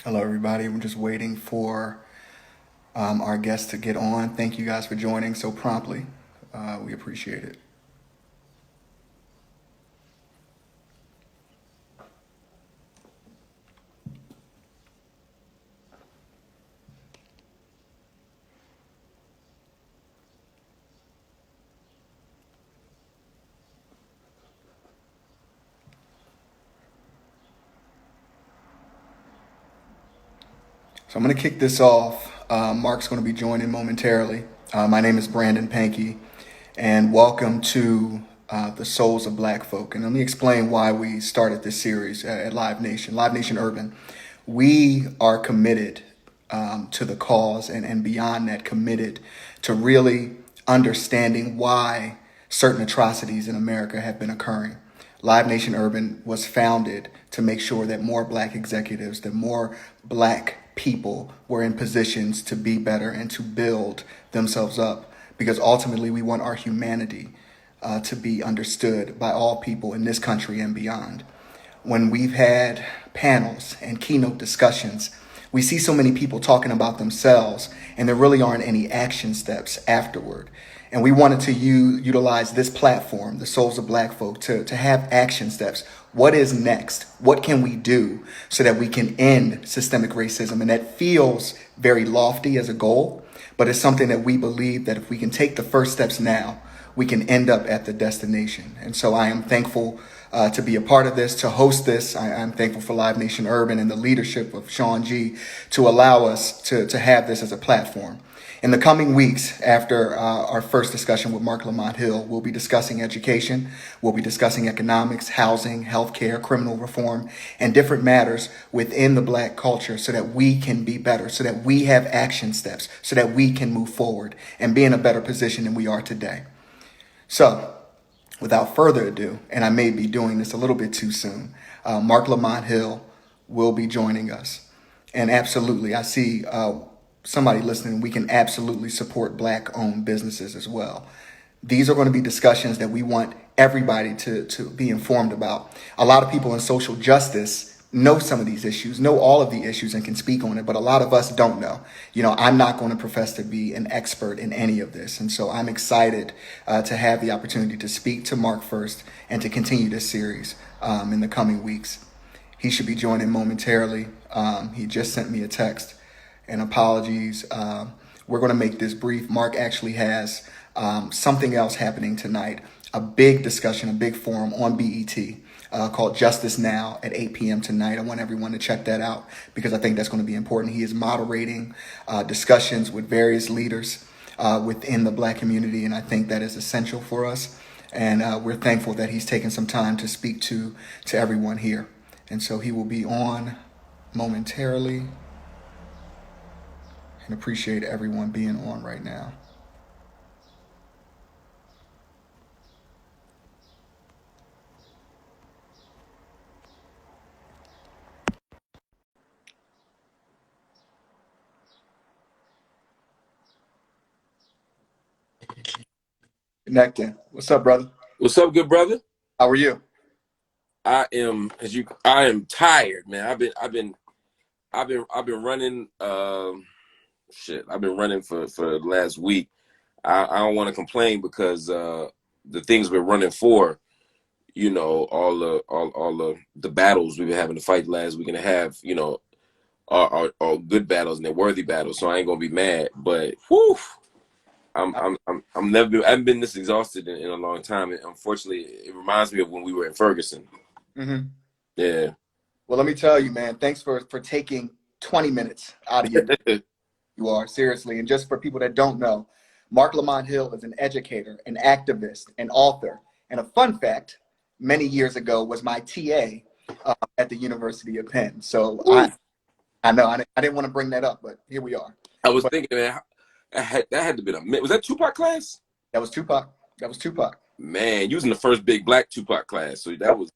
Hello, everybody. We're just waiting for our guests to get on. Thank you guys for joining so promptly. We appreciate it. So I'm going to kick this off. Mark's going to be joining momentarily. My name is Brandon Pankey, and welcome to the Souls of Black Folk. And let me explain why we started this series at Live Nation, Live Nation Urban. We are committed to the cause and beyond that, committed to really understanding why certain atrocities in America have been occurring. Live Nation Urban was founded to make sure that more black executives, that more black people were in positions to be better and to build themselves up. Because ultimately, we want our humanity to be understood by all people in this country and beyond. When we've had panels and keynote discussions, we see so many people talking about themselves, and there really aren't any action steps afterward. And we wanted to utilize this platform, the Souls of Black Folk, to have action steps. What is next? What can we do so that we can end systemic racism? And that feels very lofty as a goal, but it's something that we believe that if we can take the first steps now, we can end up at the destination. And so I am thankful to be a part of this, to host this. I'm thankful for Live Nation Urban and the leadership of Sean G to allow us to have this as a platform. In the coming weeks, after our first discussion with Marc Lamont Hill, we'll be discussing education, we'll be discussing economics, housing, healthcare, criminal reform, and different matters within the black culture so that we can be better, so that we have action steps, so that we can move forward and be in a better position than we are today. So, without further ado, and I may be doing this a little bit too soon, Marc Lamont Hill will be joining us. And absolutely, I see somebody listening, we can absolutely support black-owned businesses as well. These are going to be discussions that we want everybody to be informed about. A lot of people in social justice know some of these issues, know all of the issues and can speak on it, but a lot of us don't know. I'm not going to profess to be an expert in any of this. And so I'm excited to have the opportunity to speak to Mark first and to continue this series in the coming weeks. He should be joining momentarily. He just sent me a text, and apologies. We're going to make this brief. Mark actually has something else happening tonight, a big discussion, a big forum on BET called Justice Now at 8 p.m. tonight. I want everyone to check that out because I think that's going to be important. He is moderating discussions with various leaders within the black community, and I think that is essential for us. And we're thankful that he's taken some time to speak to everyone here. And so he will be on momentarily, and appreciate everyone being on right now. Connecting. What's up, brother? What's up, good brother? How are you? I am tired, man. I've been running. I've been running for the last week. I don't want to complain because the things we're running for, all the battles we've been having to fight last week and a half, are good battles and they're worthy battles. So I ain't gonna be mad. But whew, I haven't been this exhausted in a long time. And unfortunately, it reminds me of when we were in Ferguson. Mm-hmm. Yeah. Well, let me tell you, man, thanks for taking 20 minutes out of your day. You are, seriously. And just for people that don't know, Marc Lamont Hill is an educator, an activist, an author. And a fun fact, many years ago was my TA at the University of Penn. So I know I didn't want to bring that up, but here we are. I was But thinking, man, that had to be was that Tupac class? that was Tupac. That was Tupac. Man, you was in the first big black Tupac class. So that was,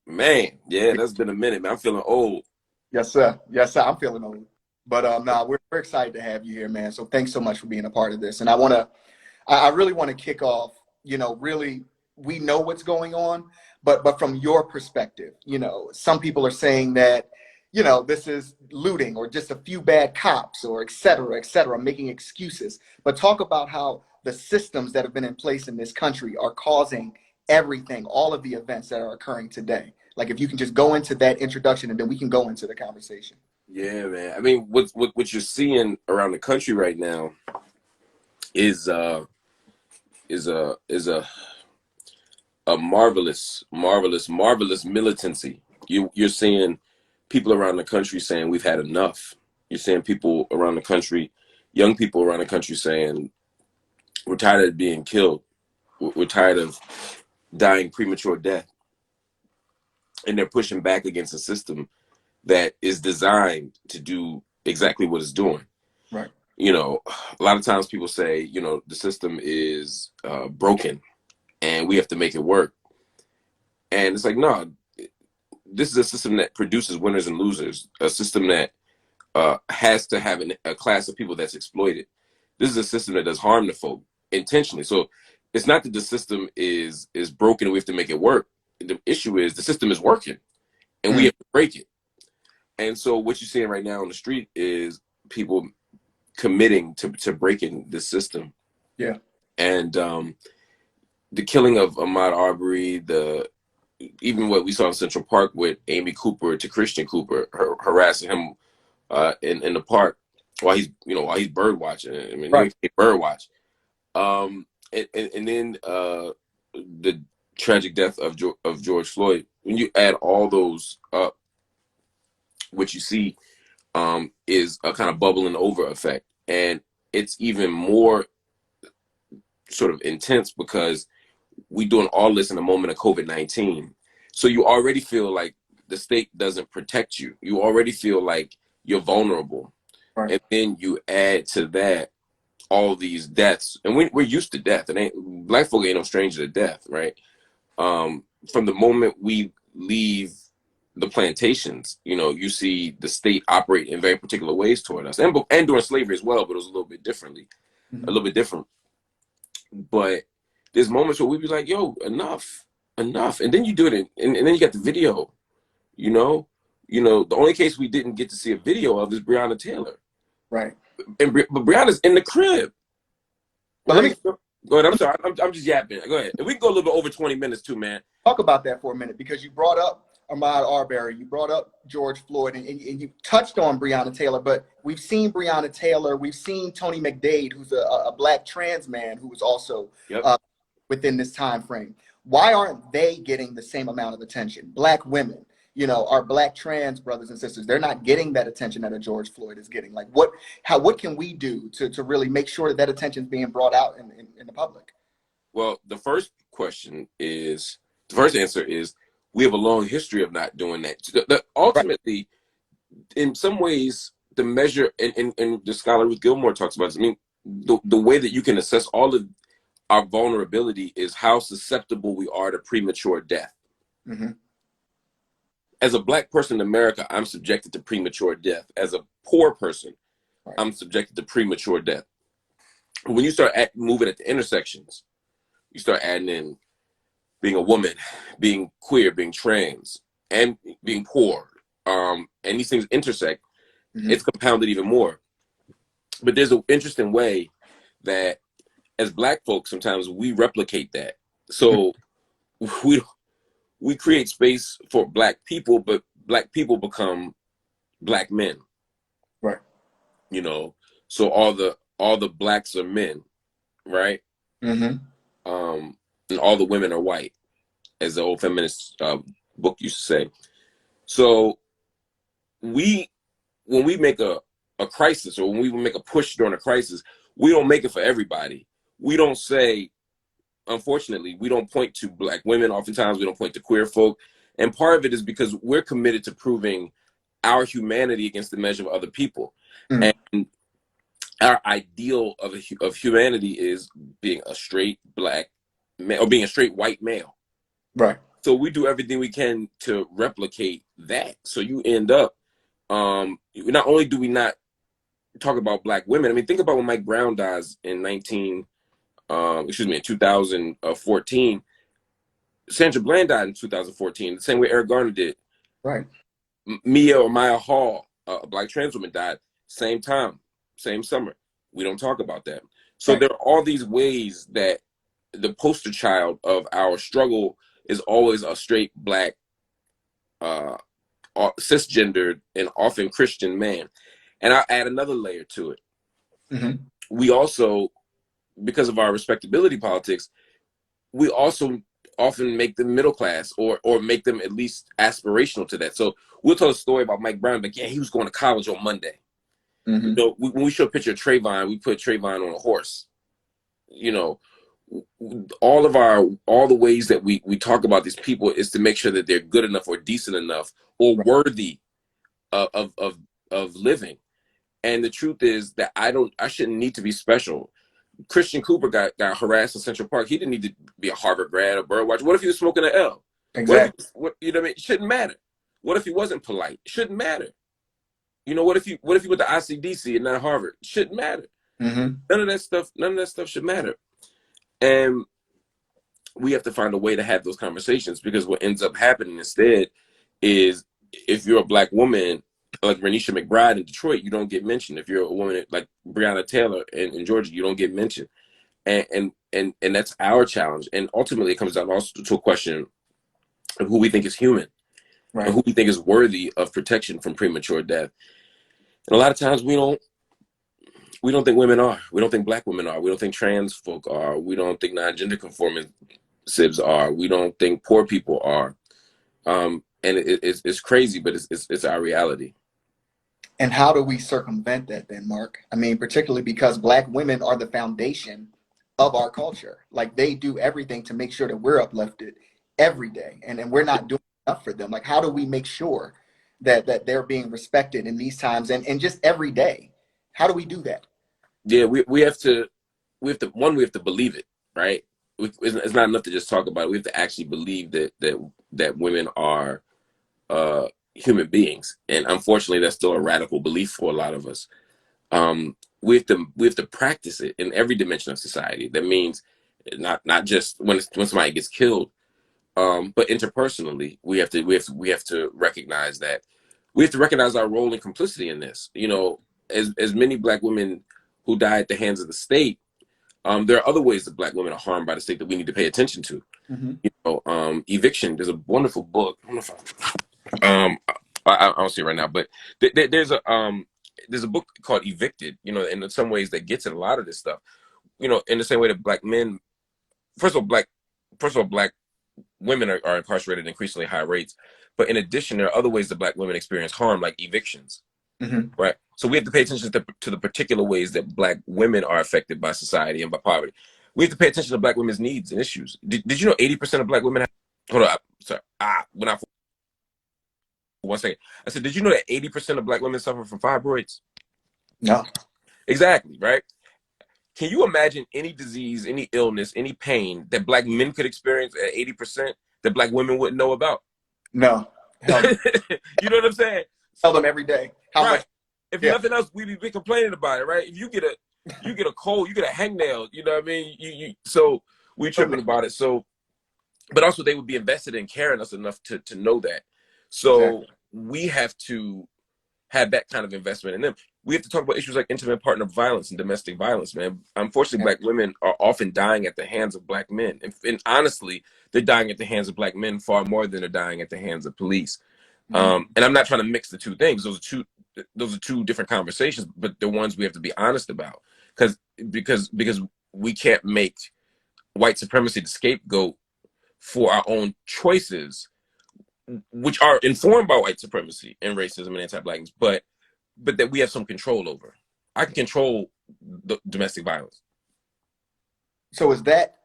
man, yeah, that's been a minute, man. I'm feeling old. Yes, sir. Yes, sir. I'm feeling old. But nah, we're excited to have you here, man. So thanks so much for being a part of this. And I really want to kick off, really, we know what's going on, but from your perspective, some people are saying that, you know, this is looting or just a few bad cops or et cetera, making excuses. But talk about how the systems that have been in place in this country are causing everything, all of the events that are occurring today. Like if you can just go into that introduction and then we can go into the conversation. Yeah, man. I mean, what you're seeing around the country right now is a marvelous militancy. You're seeing people around the country saying we've had enough. You're seeing people around the country, young people around the country saying we're tired of being killed. We're tired of dying premature death, and they're pushing back against a system that is designed to do exactly what it's doing. Right. You know, a lot of times people say, you know, the system is broken and we have to make it work. And it's like, no, this is a system that produces winners and losers, a system that has to have a class of people that's exploited. This is a system that does harm to folk intentionally. So it's not that the system is broken and we have to make it work. The issue is the system is working and we have to break it. And so what you're seeing right now on the street is people committing to breaking the system. Yeah. And the killing of Ahmaud Arbery, even what we saw in Central Park with Amy Cooper to Christian Cooper, harassing him in the park while he's bird watching. I mean, Right. he bird watch. And then the tragic death of George Floyd. When you add all those up, what you see is a kind of bubbling over effect, and it's even more sort of intense because we doing all this in a moment of COVID-19. So you already feel like the state doesn't protect you. You already feel like you're vulnerable. Right. And then you add to that all these deaths. And we're used to death. Black folk ain't no stranger to death, right? From the moment we leave the plantations, you know, you see the state operate in very particular ways toward us. And during slavery as well, but it was a little bit different. But there's moments where we be like, yo, enough. And then you do it, and then you got the video, you know? The only case we didn't get to see a video of is Breonna Taylor. Right. But Breonna's in the crib. But let me go ahead. I'm sorry. I'm just yapping. Go ahead. And we can go a little bit over 20 minutes too, man. talk about that for a minute because you brought up Ahmaud Arbery, you brought up George Floyd, and you touched on Breonna Taylor, but we've seen Breonna Taylor, we've seen Tony McDade, who's a black trans man who was also within this time frame. Why aren't they getting the same amount of attention? Black women, you know, our black trans brothers and sisters, they're not getting that attention that a George Floyd is getting. Like what can we do to really make sure that attention is being brought out in the public? Well, the first answer is we have a long history of not doing that. Ultimately, in some ways, the measure, and the scholar Ruth Gilmore talks about this, I mean, the way that you can assess all of our vulnerability is how susceptible we are to premature death. Mm-hmm. As a black person in America, I'm subjected to premature death. As a poor person, I'm subjected to premature death. When you start moving at the intersections, you start adding in being a woman, being queer, being trans, and being poor, and these things intersect, it's compounded even more. But there's an interesting way that as black folks, sometimes we replicate that. So we create space for black people, but black people become black men. Right. You know, so all the blacks are men, right? Mm-hmm. And all the women are white, as the old feminist book used to say. So when we make a crisis, or when we make a push during a crisis, we don't make it for everybody. We don't say, unfortunately, we don't point to black women. Oftentimes we don't point to queer folk. And part of it is because we're committed to proving our humanity against the measure of other people. And our ideal of humanity is being a straight black male, or being a straight white male. Right. So we do everything we can to replicate that. So you end up, not only do we not talk about black women, I mean, think about when Mike Brown dies in 2014. Sandra Bland died in 2014, the same way Eric Garner did. Right. Mia or Maya Hall, a black trans woman, died same time, same summer. We don't talk about that. So Right. there are all these ways that the poster child of our struggle is always a straight black, uh, cisgendered, and often Christian man. And I'll add another layer to it. Mm-hmm. We also, because of our respectability politics, we also often make them middle class, or make them at least aspirational to that. So we'll tell a story about Mike Brown, like, yeah, he was going to college on Monday. You Mm-hmm. know, when we show a picture of Trayvon, we put Trayvon on a horse. You know, all the ways that we talk about these people is to make sure that they're good enough or decent enough or Right. worthy of of living. And the truth is that I shouldn't need to be special. Christian Cooper got harassed in Central Park. He didn't need to be a Harvard grad or bird watch. What if he was smoking an L? What if Exactly. you know what I mean? It shouldn't matter. What if he wasn't polite? It shouldn't matter. You know, what if you went to ICDC and not Harvard? It shouldn't matter. Mm-hmm. None of that stuff should matter. And we have to find a way to have those conversations, because what ends up happening instead is, if you're a black woman like Renisha McBride in Detroit, you don't get mentioned. If you're a woman like Breonna Taylor in Georgia, you don't get mentioned. And that's our challenge. And ultimately, it comes down also to a question of who we think is human and Right. who we think is worthy of protection from premature death. And a lot of times we don't think women are. We don't think black women are. We don't think trans folk are. We don't think non-gender conforming civs are. We don't think poor people are. And it's crazy, but it's our reality. And how do we circumvent that then, Mark? I mean, particularly because Black women are the foundation of our culture. Like they do everything to make sure that we're uplifted every day, and we're not doing enough for them. Like, how do we make sure that they're being respected in these times and just every day? How do we do that? Yeah, we have to believe it, right? It's not enough to just talk about it. We have to actually believe that women are uh, human beings, and unfortunately, that's still a radical belief for a lot of us. We have to practice it in every dimension of society. That means not just when somebody gets killed, but interpersonally, we have to recognize that we have to recognize our role and complicity in this. You know, as many black women who die at the hands of the state, there are other ways that black women are harmed by the state that we need to pay attention to. Mm-hmm. You know, eviction. There's a wonderful book. I don't know if I don't see it right now, but there's a book called Evicted. You know, in some ways that gets at a lot of this stuff. You know, in the same way that black men, first of all, black women are incarcerated at increasingly high rates. But in addition, there are other ways that black women experience harm, like evictions, Mm-hmm. right? So we have to pay attention to the particular ways that black women are affected by society and by poverty. We have to pay attention to black women's needs and issues. Did you know 80% of black women have, hold on, sorry, when I, 1 second. I said, did you know that 80% of black women suffer from fibroids? No, Exactly, right? Can you imagine any disease, any illness, any pain that black men could experience at 80% that black women wouldn't know about? no. Hell no. You know what I'm saying? Tell them every day how Right. much. If Yeah. nothing else, we be complaining about it, right? If you get a cold, you get a hangnail, you know what I mean? So we tripping Totally. about it. So, but also they would be invested in caring us enough to know that. So Exactly. we have to have that kind of investment in them. We have to talk about issues like intimate partner violence and domestic violence, man. Unfortunately, Yeah. black women are often dying at the hands of black men. And honestly, they're dying at the hands of black men far more than they're dying at the hands of police. Mm-hmm. And I'm not trying to mix the two things. Those are two different conversations, but the ones we have to be honest about. Because we can't make white supremacy the scapegoat for our own choices, which are informed by white supremacy and racism and anti-blackness, but that we have some control over. I can control the domestic violence. So is that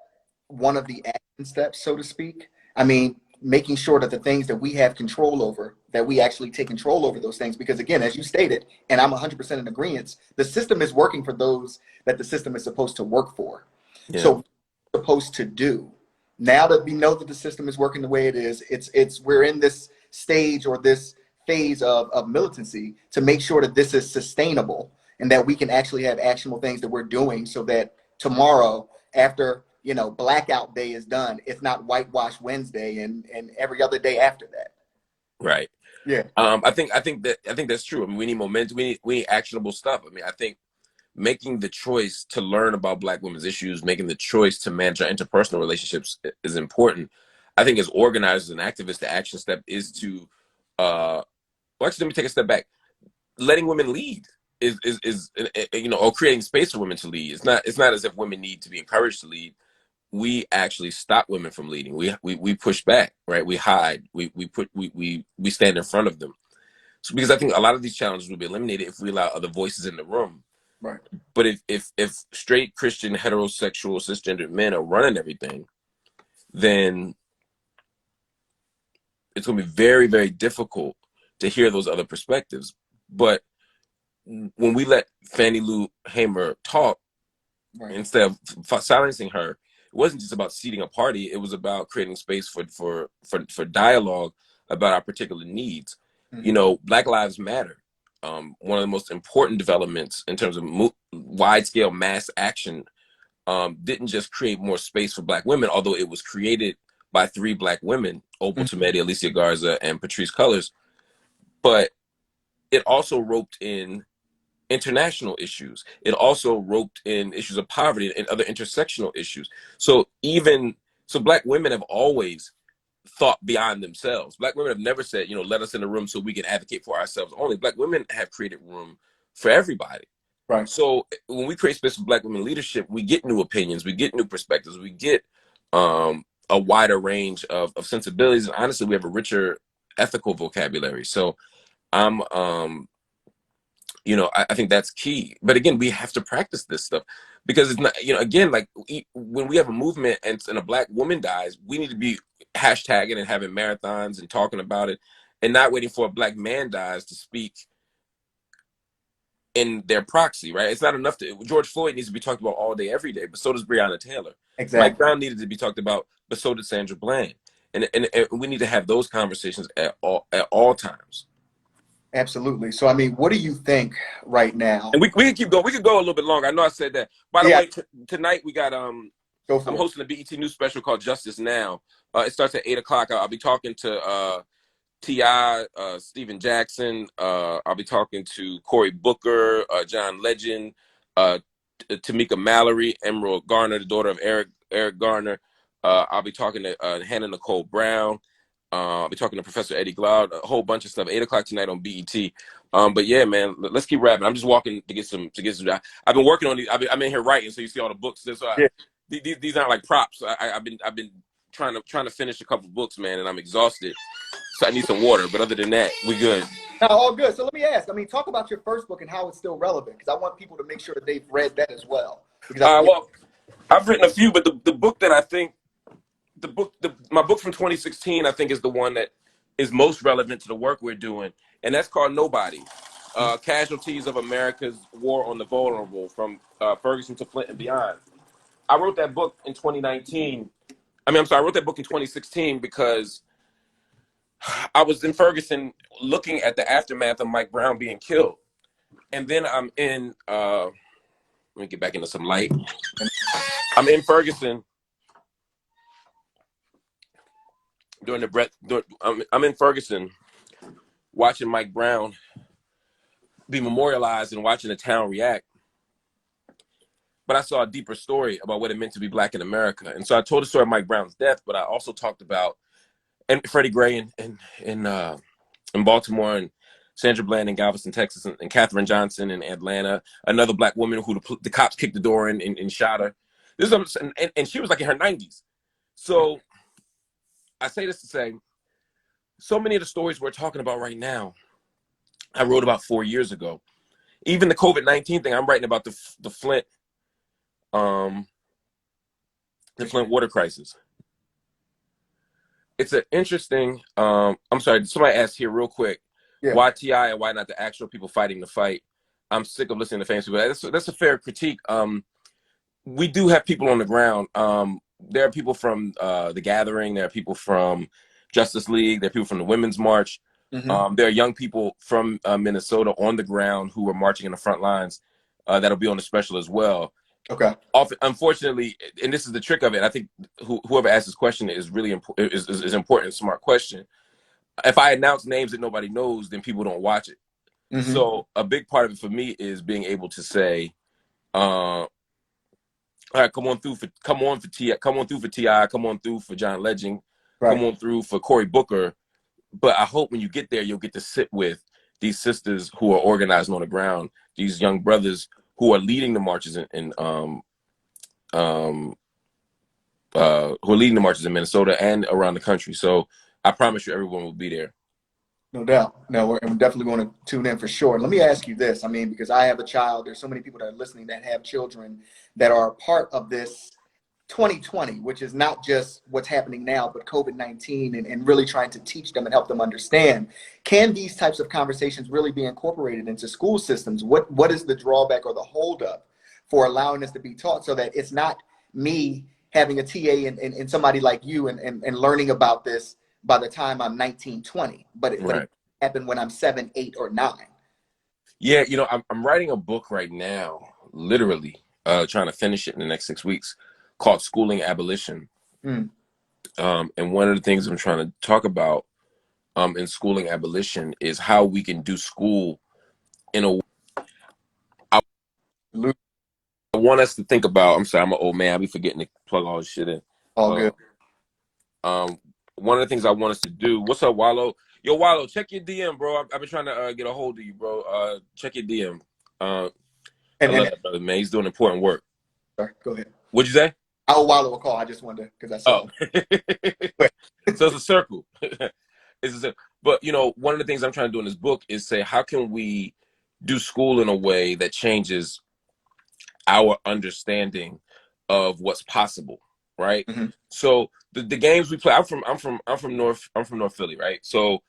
one of the action steps, so to speak? I mean, making sure that the things that we have control over, that we actually take control over those things. Because again, as you stated, and I'm 100% in agreement, the system is working for those that the system is supposed to work for. Yeah. So what we're supposed to do now that we know that the system is working the way it is, it's we're in this stage or this phase of militancy to make sure that this is sustainable and that we can actually have actionable things that we're doing so that tomorrow after blackout day is done, it's not whitewash Wednesday and every other day after that. Right. Yeah. I think that's true. I mean, we need momentum. We need actionable stuff. I mean, I think making the choice to learn about Black women's issues, making the choice to manage our interpersonal relationships is important. I think as organizers and activists, the action step is to, well, actually, let me take a step back. Letting women lead is or creating space for women to lead. It's not as if women need to be encouraged to lead. We actually stop women from leading. We push back, right? We hide. We stand in front of them. So because I think a lot of these challenges will be eliminated if we allow other voices in the room. Right. But if straight Christian heterosexual cisgendered men are running everything, then it's going to be very, very difficult to hear those other perspectives. But when we let Fannie Lou Hamer talk, Right. instead of silencing her, it wasn't just about seating a party. It was about creating space for dialogue about our particular needs. Mm-hmm. Black Lives Matter. One of the most important developments in terms of wide scale mass action didn't just create more space for Black women, although it was created by 3 Black women, Opal Tometi, Alicia Garza, and Patrisse Cullors. But it also roped in international issues. It also roped in issues of poverty and other intersectional issues. So Black women have always thought beyond themselves. Black women have never said, let us in the room so we can advocate for ourselves only. Black women have created room for everybody. Right. So when we create space for Black women leadership, we get new opinions, we get new perspectives, we get a wider range of sensibilities, and honestly, we have a richer ethical vocabulary. So I'm I think that's key. But again, we have to practice this stuff because it's not, again, like when we have a movement and a Black woman dies, we need to be hashtagging and having marathons and talking about it and not waiting for a Black man dies to speak in their proxy, right? It's not enough George Floyd needs to be talked about all day, every day, but so does Breonna Taylor. Mike Exactly. Brown needed to be talked about, but so did Sandra Bland. And we need to have those conversations at all times. Absolutely. So, I mean, what do you think right now? And we can keep going. We could go a little bit longer. I know I said that. By the Yeah, way, tonight we got go I'm for it. hosting a BET News special called Justice Now. It starts at 8 o'clock. I'll be talking to T.I., Steven Jackson. I'll be talking to Cory Booker, John Legend, uh, Tamika Mallory, Emerald Garner, the daughter of Eric Garner. I'll be talking to Hannah Nicole Brown. I'll be talking to Professor Eddie Glaude, a whole bunch of stuff. 8 o'clock tonight on BET. But yeah, man, let's keep rapping. I'm just walking to get some. I've been working on these. I'm in here writing, so you see all the books. Yeah. These aren't like props. I've been trying to finish a couple books, man, and I'm exhausted. So I need some water. But other than that, we good. Now, all good. So let me ask. I mean, talk about your first book and how it's still relevant, because I want people to make sure that they've read that as well. Because I think, Well, I've written a few, but the book that I think my book from 2016, I think, is the one that is most relevant to the work we're doing, and that's called Nobody: Casualties of America's War on the Vulnerable, from Ferguson to Flint and beyond. I wrote that book in 2019. I wrote that book in 2016 because I was in Ferguson looking at the aftermath of Mike Brown being killed, and then I'm in. Let me get back into some light. I'm in Ferguson during the breath. I'm in Ferguson watching Mike Brown be memorialized and watching the town react. But I saw a deeper story about what it meant to be Black in America. And so I told the story of Mike Brown's death, but I also talked about Freddie Gray in Baltimore, and Sandra Bland in Galveston, Texas, and Katherine Johnson in Atlanta, another Black woman who the cops kicked the door in and shot her. And she was like in her 90s. So I say this to say, so many of the stories we're talking about right now, I wrote about 4 years ago. Even the COVID-19 thing, I'm writing about the Flint water crisis. It's an interesting. I'm sorry. Somebody asked here real quick, yeah. why T.I. and why not the actual people fighting the fight? I'm sick of listening to famous people. That's a fair critique. We do have people on the ground. There are people from the Gathering. There are people from Justice League. There are people from the Women's March. Mm-hmm. There are young people from Minnesota on the ground who are marching in the front lines that'll be on the special as well. Okay. Often, unfortunately, and this is the trick of it, I think whoever asked this question is really important. Is important, smart question. if I announce names that nobody knows, then people don't watch it. Mm-hmm. So a big part of it for me is being able to say, all right, come on through for Ti, come on through for John Legend, come Right. on through for Cory Booker. But I hope when you get there, you'll get to sit with these sisters who are organizing on the ground, these young brothers who are leading the marches um, who are leading the marches in Minnesota and around the country. So I promise you, everyone will be there. No doubt. No, we're definitely going to tune in for sure. Let me ask you this. I mean, because I have a child, there's so many people that are listening that have children that are part of this 2020, which is not just what's happening now, but COVID-19 and really trying to teach them and help them understand. Can these types of conversations really be incorporated into school systems? What is the drawback or the holdup for allowing this to be taught so that it's not me having a TA and somebody like you and learning about this by the time I'm 19, 20, but it Right. happened when I'm 7, 8, or 9. Yeah, I'm writing a book right now, literally, trying to finish it in the next 6 weeks, called Schooling Abolition. Mm. And one of the things I'm trying to talk about in schooling abolition is how we can do school in a way. I want us to think about. I'm sorry, I'm an old man. I be forgetting to plug all this shit in. All Uh, good. um, One of the things I want us to do. What's up, Wallow? Yo, Wallow, check your DM, bro. I've been trying to get a hold of you, bro. Check your DM. I love And that brother, man. He's doing important work. sorry, go ahead. What'd you say? I'll Wallow a call. I just wanted to, because I saw Oh, so it's a circle. It's a circle. But one of the things I'm trying to do in this book is say, how can we do school in a way that changes our understanding of what's possible, right? Mm-hmm. So the games we play, I'm from North Philly, right? So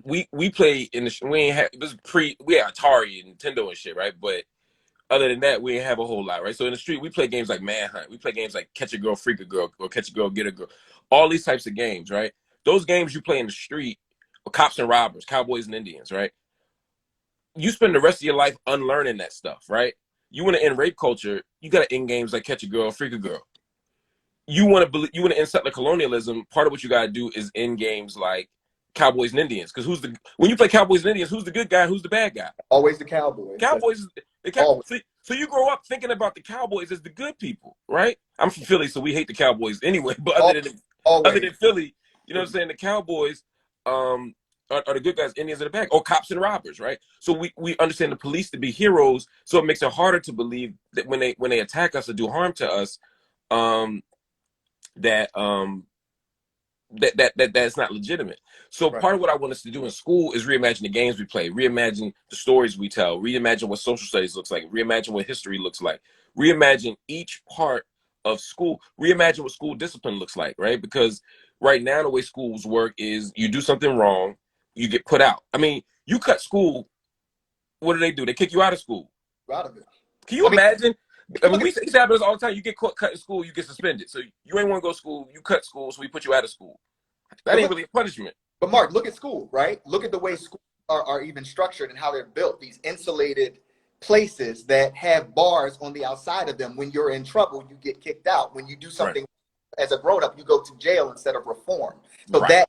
we play in the we ain't have it was we had Atari and Nintendo and shit, right? But other than that, we ain't have a whole lot, right? So in the street, we play games like Manhunt, we play games like Catch a Girl, Freak a Girl, or Catch a Girl, Get a Girl, all these types of games, right? Those games you play in the street, or Cops and Robbers, Cowboys and Indians, right? You spend the rest of your life unlearning that stuff, right? You want to end rape culture, you got to end games like Catch a Girl, Freak a Girl. You want to end settler colonialism. Part of what you got to do is end games like Cowboys and Indians, because when you play Cowboys and Indians, who's the good guy, who's the bad guy? Always the Cowboys. Cowboys. Always. So you grow up thinking about the Cowboys as the good people, right? I'm from Philly, so we hate the Cowboys anyway. But other Always. than Philly, you know what I'm saying? The Cowboys are the good guys, Indians are the bad, or cops and robbers, right? So we understand the police to be heroes, so it makes it harder to believe that when they attack us or do harm to us, um, that that's not legitimate. So Right. part of what I want us to do in school is reimagine the games we play, reimagine the stories we tell, reimagine what social studies looks like, reimagine what history looks like, reimagine each part of school, reimagine what school discipline looks like, right? Because right now the way schools work is you do something wrong, you get put out. I mean, you cut school, what do? They kick you out of school. Out of it. Can you I mean, imagine? I mean, look at we used to happen all the time. You get cut in school, you get suspended. So you ain't want to go to school, you cut school, so we put you out of school. That but ain't look, really a punishment. but Mark, look at school, right? Look at the way schools are even structured and how they're built. These insulated places that have bars on the outside of them. When you're in trouble, you get kicked out. When you do Right. something as a grown up, you go to jail instead of reform. So Right. that,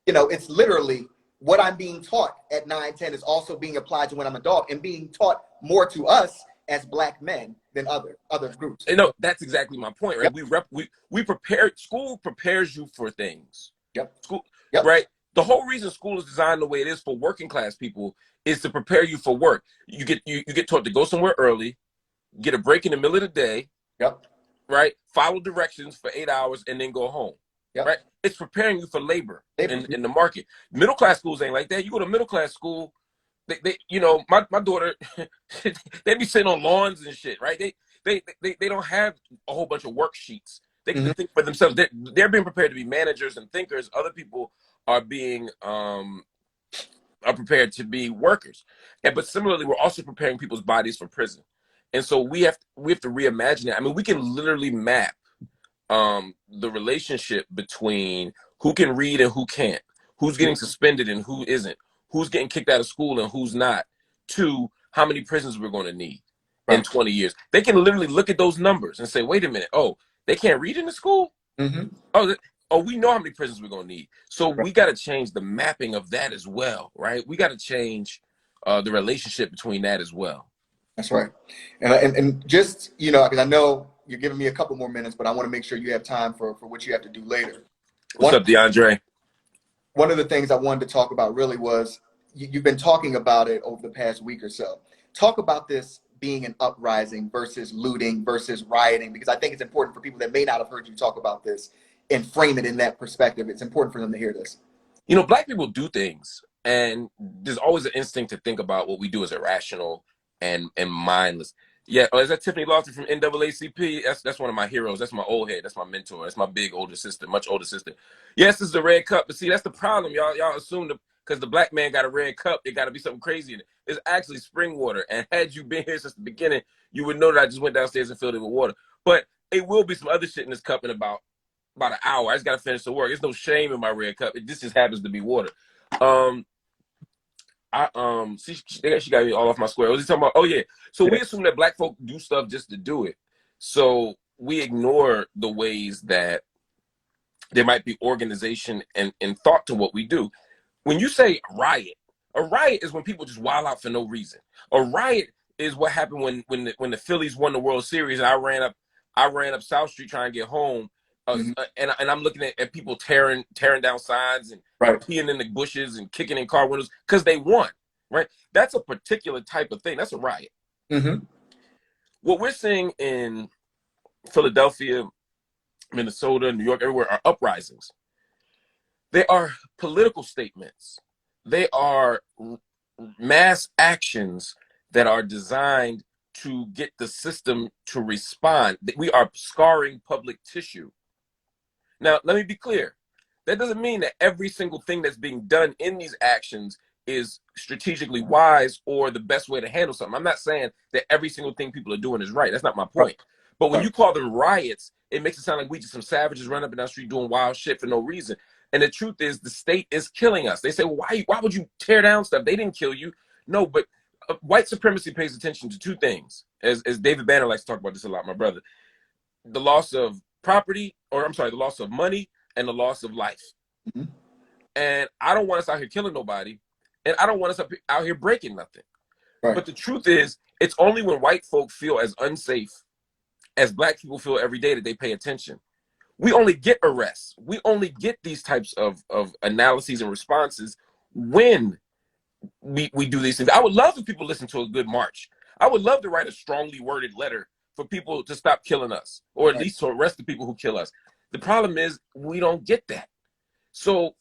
it's literally what I'm being taught at 9, 10 is also being applied to when I'm an adult and being taught more to us as Black men than other groups. That's exactly my point, right? Yep. We prepare. School prepares you for things. Yep. School, Yep. right? The whole reason school is designed the way it is for working class people is to prepare you for work. You get taught to go somewhere early, get a break in the middle of the day, Yep. right? Follow directions for 8 hours and then go home. Yep. Right? It's preparing you for labor Labor. in the market. Middle class schools ain't like that. You go to middle class school, my daughter, they be sitting on lawns and shit, right? They don't have a whole bunch of worksheets. They get Mm-hmm. to think for themselves. They're being prepared to be managers and thinkers. Other people are being are prepared to be workers. But similarly, we're also preparing people's bodies for prison. And so we have to reimagine it. I mean, we can literally map the relationship between who can read and who can't, who's getting suspended and who isn't, who's getting kicked out of school and who's not, to how many prisons we're going to need in Right. 20 years. They can literally look at those numbers and say, wait a minute, oh, they can't read in the school? Mm-hmm. Oh, oh, we know how many prisons we're going to need. So we got to change the mapping of that as well, right? We got to change the relationship between that as well. That's right. And just, you know, because I know you're giving me a couple more minutes, but I want to make sure you have time for what you have to do later. What's up, DeAndre? One of the things I wanted to talk about really was you've been talking about it over the past week or so. Talk about this being an uprising versus looting versus rioting, because I think it's important for people that may not have heard you talk about this and frame it in that perspective. It's important for them to hear this. You know, Black people do things, and there's always an instinct to think about what we do as irrational and mindless. Yeah, is that Tiffany Lawson from NAACP? That's one of my heroes. That's my old head. That's my mentor. That's my big older sister, much older sister. Yes, this is the red cup, but see, that's the problem. Y'all assume because the Black man got a red cup, it got to be something crazy in it. It's actually spring water, and had you been here since the beginning, you would know that I just went downstairs and filled it with water. But it will be some other shit in this cup in about an hour. I just gotta finish the work. There's no shame in my red cup. This just happens to be water. See, she got me all off my square. What was he talking about? Oh yeah. So we assume that Black folk do stuff just to do it. So we ignore the ways that there might be organization and thought to what we do. When you say riot, a riot is when people just wild out for no reason. A riot is what happened when the Phillies won the World Series and I ran up South Street trying to get home. And I'm looking at people tearing down signs and peeing in the bushes and kicking in car windows because they won, right? That's a particular type of thing. That's a riot. What we're seeing in Philadelphia, Minnesota, New York, everywhere are uprisings. They are political statements. They are mass actions that are designed to get the system to respond. We are scarring public tissue. Now, let me be clear. That doesn't mean that every single thing that's being done in these actions is strategically wise or the best way to handle something. I'm not saying that every single thing people are doing is right. That's not my point. But when you call them riots, it makes it sound like we just some savages running up and down the street doing wild shit for no reason. And the truth is the state is killing us. They say, well, why would you tear down stuff? They didn't kill you. No, but white supremacy pays attention to two things. As David Banner likes to talk about this a lot, my brother. The loss of property, the loss of money and the loss of life. And I don't want us out here killing nobody, and I don't want us out here breaking nothing. But the truth is, it's only when white folk feel as unsafe as Black people feel every day that they pay attention. We only get arrests. We only get these types of analyses and responses when we do these things. I would love if people listen to a good march. I would love to write a strongly worded letter for people to stop killing us, or at least to arrest the people who kill us. The problem is we don't get that. So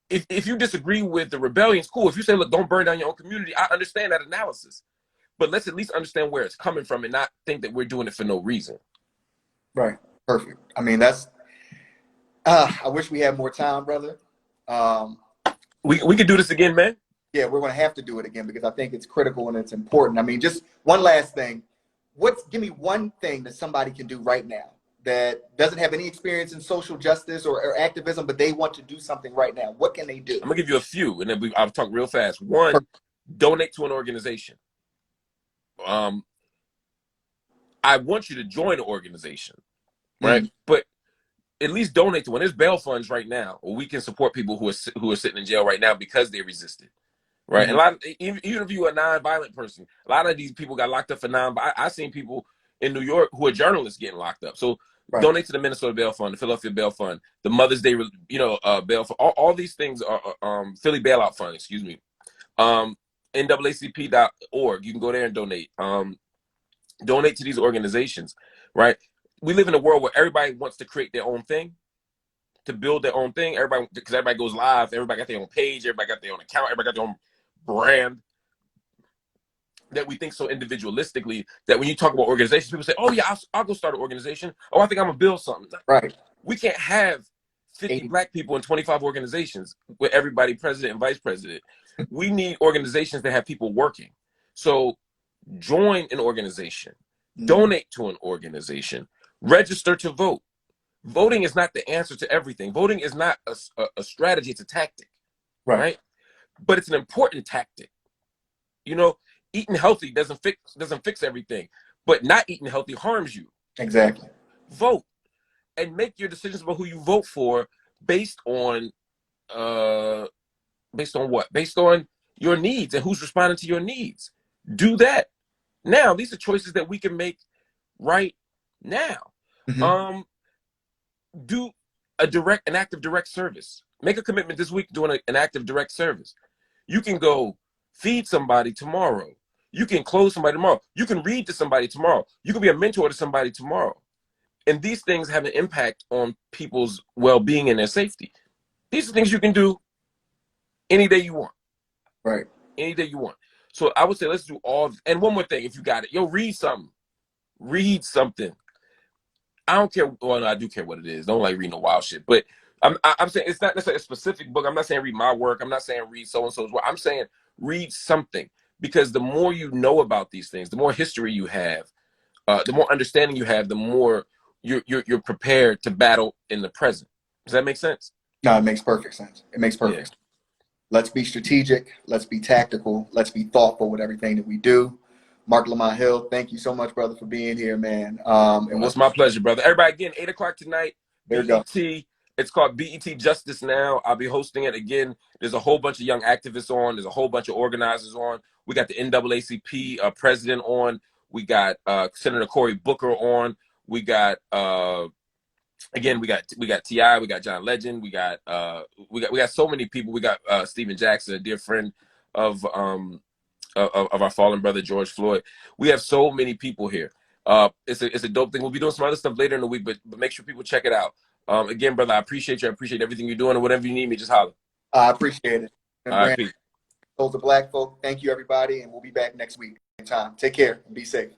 if you disagree with the rebellion, cool. If you say, look, don't burn down your own community, I understand that analysis. But let's at least understand where it's coming from and not think that we're doing it for no reason. Right. Perfect. I mean, that's, I wish we had more time, brother. We could do this again, man. Yeah, we're going to have to do it again because I think it's critical and it's important. I mean, just one last thing. Give me one thing that somebody can do right now that doesn't have any experience in social justice or activism, but they want to do something right now. What can they do? I'm gonna give you a few, and then I'll talk real fast. One, donate to an organization. I want you to join an organization, right? But at least donate to one. There's bail funds right now, or we can support people who are sitting in jail right now because they resisted. Right. And even if you're a non-violent person, a lot of these people got locked up for I've seen people in New York who are journalists getting locked up. So donate to the Minnesota Bail Fund, the Philadelphia Bail Fund, the Mother's Day, bail fund. All these things are Philly Bailout Fund, excuse me. NAACP.org. You can go there and donate. Donate to these organizations, right? We live in a world where everybody wants to create their own thing, to build their own thing. Because everybody goes live, everybody got their own page, everybody got their own account, everybody got their own brand, that we think so individualistically that when you talk about organizations, people say, oh yeah, I'll go start an organization. Oh, I think I'm gonna build something. Right. We can't have 50 Black people in 25 organizations with everybody president and vice president. We need organizations that have people working. So join an organization, donate to an organization, register to vote. Voting is not the answer to everything. Voting is not a strategy, it's a tactic, right? But it's an important tactic. You know, eating healthy doesn't fix everything, but not eating healthy harms you. Exactly. Vote and make your decisions about who you vote for based on uh based on what? Based on your needs and who's responding to your needs. Do that. Now, these are choices that we can make right now. Hmm. Um, do an act of direct service. Make a commitment this week doing an act of direct service. You can go feed somebody tomorrow. You can clothe somebody tomorrow. You can read to somebody tomorrow. You can be a mentor to somebody tomorrow. And these things have an impact on people's well-being and their safety. These are things you can do any day you want. Right. Any day you want. So I would say let's do all. And one more thing, if you got it, read something. Read something. I don't care. Well, no, I do care what it is. Don't like read no wild shit. But I'm saying it's not necessarily a specific book. I'm not saying read my work. I'm not saying read so and so's work. I'm saying read something, because the more you know about these things, the more history you have, the more understanding you have, the more you're prepared to battle in the present. Does that make sense? No, it makes perfect sense. It makes Yeah. perfect sense. Let's be strategic. Let's be tactical. Let's be thoughtful with everything that we do. Marc Lamont Hill, thank you so much, brother, for being here, man. And Well, we'll it's my pleasure, brother. Everybody, again, 8 o'clock tonight. there we go. BET. It's called BET Justice Now. I'll be hosting it again. There's a whole bunch of young activists on. There's a whole bunch of organizers on. We got the NAACP president on. We got Senator Cory Booker on. We got again, we got Ti. We got John Legend. We got so many people. We got Stephen Jackson, a dear friend of our fallen brother George Floyd. We have so many people here. It's a dope thing. We'll be doing some other stuff later in the week, but make sure people check it out. Again, brother, I appreciate you. I appreciate everything you're doing, and whatever you need me, just holler. I appreciate it. And All right, Brandon, peace. those are black folk. Thank you, everybody, and we'll be back next week. Same time. Take care and be safe.